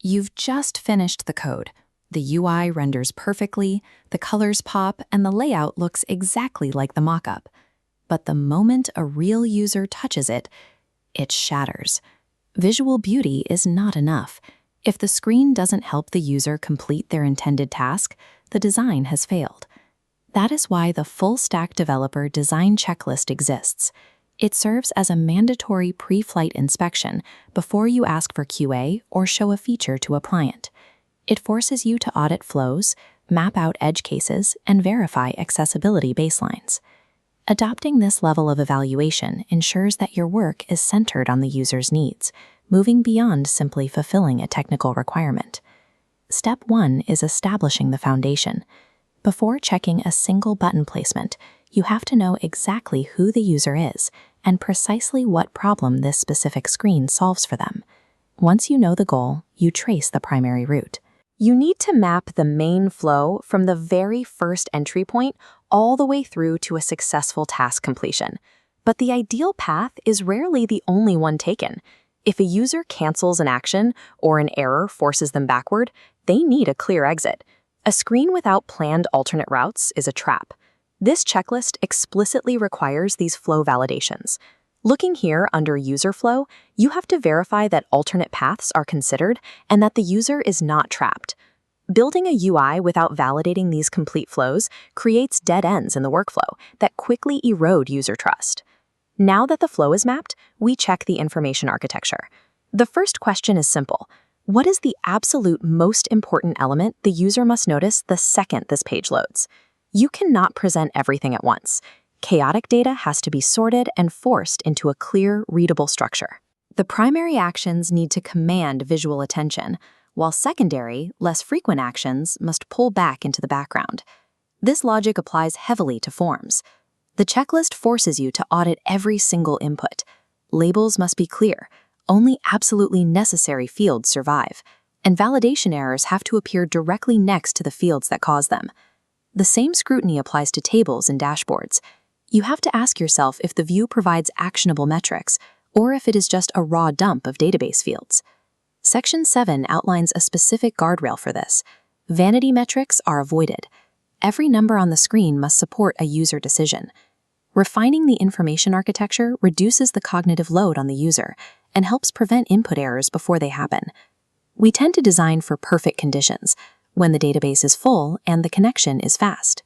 You've just finished the code. The UI renders perfectly, the colors pop, and the layout looks exactly like the mockup. But the moment a real user touches it, it shatters. Visual beauty is not enough. If the screen doesn't help the user complete their intended task, the design has failed. That is why the full-stack developer design checklist exists. It serves as a mandatory pre-flight inspection before you ask for QA or show a feature to a client. It forces you to audit flows, map out edge cases, and verify accessibility baselines. Adopting this level of evaluation ensures that your work is centered on the user's needs, moving beyond simply fulfilling a technical requirement. Step 1 is establishing the foundation. Before checking a single button placement, you have to know exactly who the user is and precisely what problem this specific screen solves for them. Once you know the goal, you trace the primary route. You need to map the main flow from the very first entry point all the way through to a successful task completion. But the ideal path is rarely the only one taken. If a user cancels an action or an error forces them backward, they need a clear exit. A screen without planned alternate routes is a trap. This checklist explicitly requires these flow validations. Looking here under User Flow, you have to verify that alternate paths are considered and that the user is not trapped. Building a UI without validating these complete flows creates dead ends in the workflow that quickly erode user trust. Now that the flow is mapped, we check the information architecture. The first question is simple. What is the absolute most important element the user must notice the second this page loads? You cannot present everything at once. Chaotic data has to be sorted and forced into a clear, readable structure. The primary actions need to command visual attention, while secondary, less frequent actions must pull back into the background. This logic applies heavily to forms. The checklist forces you to audit every single input. Labels must be clear. Only absolutely necessary fields survive, and validation errors have to appear directly next to the fields that cause them. The same scrutiny applies to tables and dashboards. You have to ask yourself if the view provides actionable metrics, or if it is just a raw dump of database fields. Section 7 outlines a specific guardrail for this. Vanity metrics are avoided. Every number on the screen must support a user decision. Refining the information architecture reduces the cognitive load on the user and helps prevent input errors before they happen. We tend to design for perfect conditions, when the database is full and the connection is fast.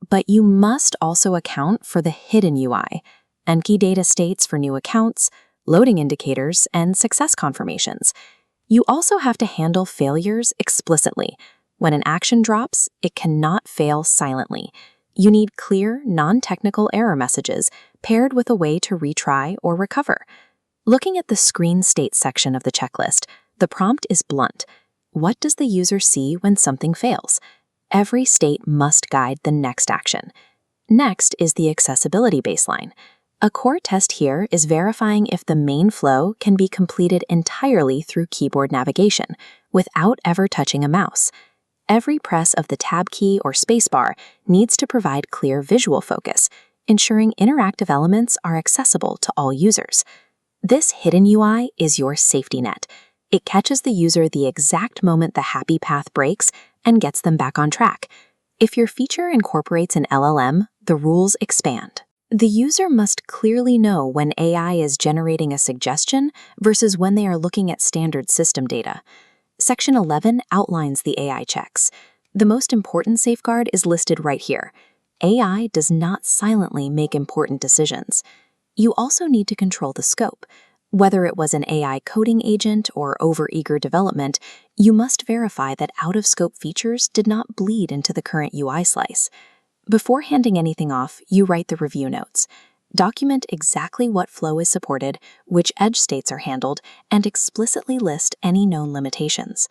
But you must also account for the hidden UI, Enki data states for new accounts, loading indicators, and success confirmations. You also have to handle failures explicitly. When an action drops, it cannot fail silently. You need clear, non-technical error messages paired with a way to retry or recover. Looking at the screen state section of the checklist, the prompt is blunt. What does the user see when something fails? Every state must guide the next action. Next is the accessibility baseline. A core test here is verifying if the main flow can be completed entirely through keyboard navigation, without ever touching a mouse. Every press of the tab key or spacebar needs to provide clear visual focus, ensuring interactive elements are accessible to all users. This hidden UI is your safety net. It catches the user the exact moment the happy path breaks and gets them back on track. If your feature incorporates an LLM, the rules expand. The user must clearly know when AI is generating a suggestion versus when they are looking at standard system data. Section 11 outlines the AI checks. The most important safeguard is listed right here. AI does not silently make important decisions. You also need to control the scope. Whether it was an AI coding agent or overeager development, you must verify that out-of-scope features did not bleed into the current UI slice. Before handing anything off, you write the review notes. Document exactly what flow is supported, which edge states are handled, and explicitly list any known limitations.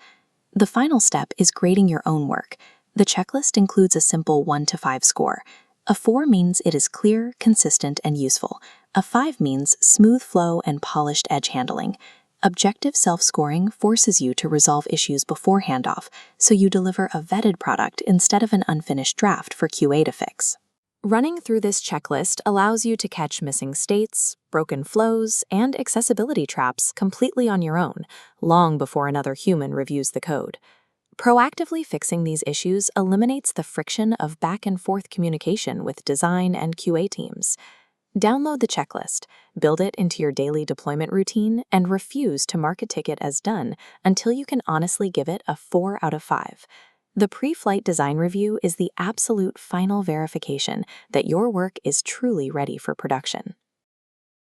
The final step is grading your own work. The checklist includes a simple 1 to 5 score. A 4 means it is clear, consistent, and useful. A 5 means smooth flow and polished edge handling. Objective self-scoring forces you to resolve issues before handoff, so you deliver a vetted product instead of an unfinished draft for QA to fix. Running through this checklist allows you to catch missing states, broken flows, and accessibility traps completely on your own, long before another human reviews the code. Proactively fixing these issues eliminates the friction of back-and-forth communication with design and QA teams. Download the checklist, build it into your daily deployment routine, and refuse to mark a ticket as done until you can honestly give it a 4 out of 5. The pre-flight design review is the absolute final verification that your work is truly ready for production.